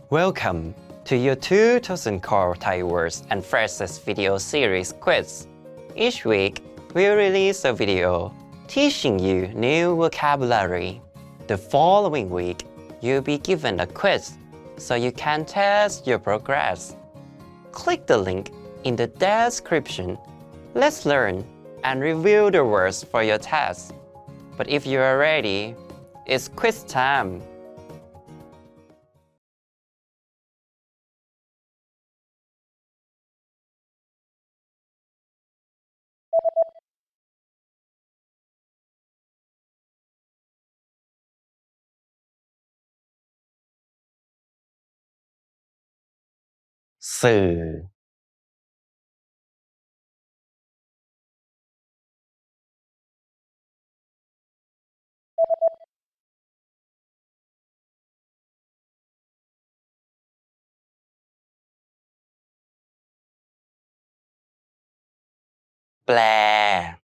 Welcome to your 2000 Core Thai Words and Phrases video series quiz. Each week, we'll release a video teaching you new vocabulary. The following week, you'll be given a quiz so you can test your progress. Click the link in the description. Let's learn and review the words for your test. But if you are ready, it's quiz time. Sư. Bè.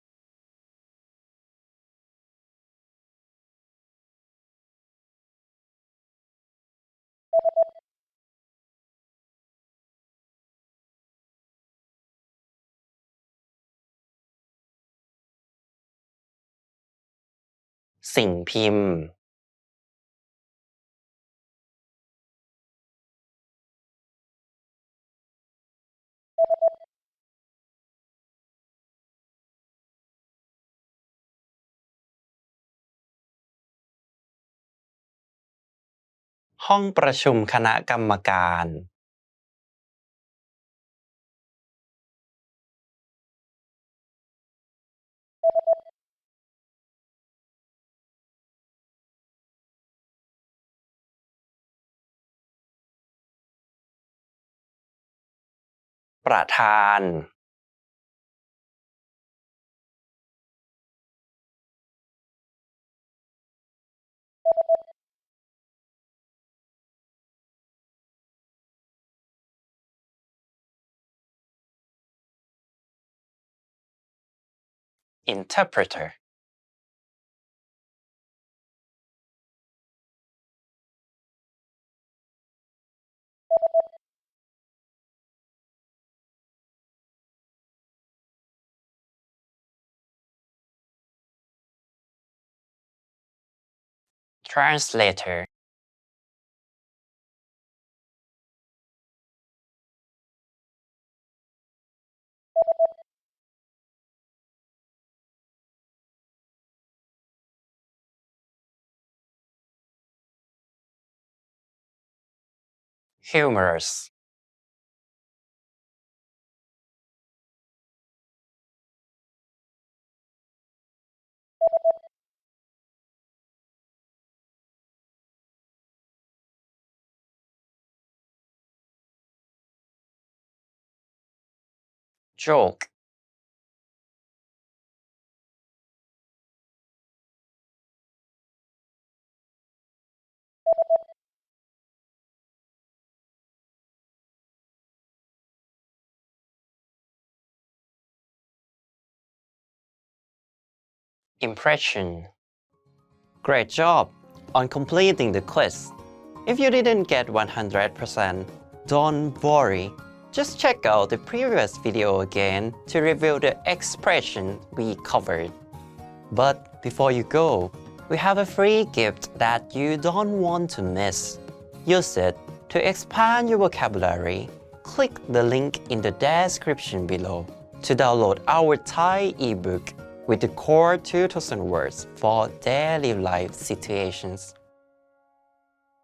Sỉnh phim.ห้องประชุมคณะกรรมการ ประธาน Interpreter. Translator. Humorous. Joke. Impression. Great job on completing the quiz. If you didn't get 100%, don't worry. Just check out the previous video again to review the expression we covered. But before you go, we have a free gift that you don't want to miss. Use it to expand your vocabulary. Click the link in the description below to download our Thai ebook with the core 2000 words for daily life situations.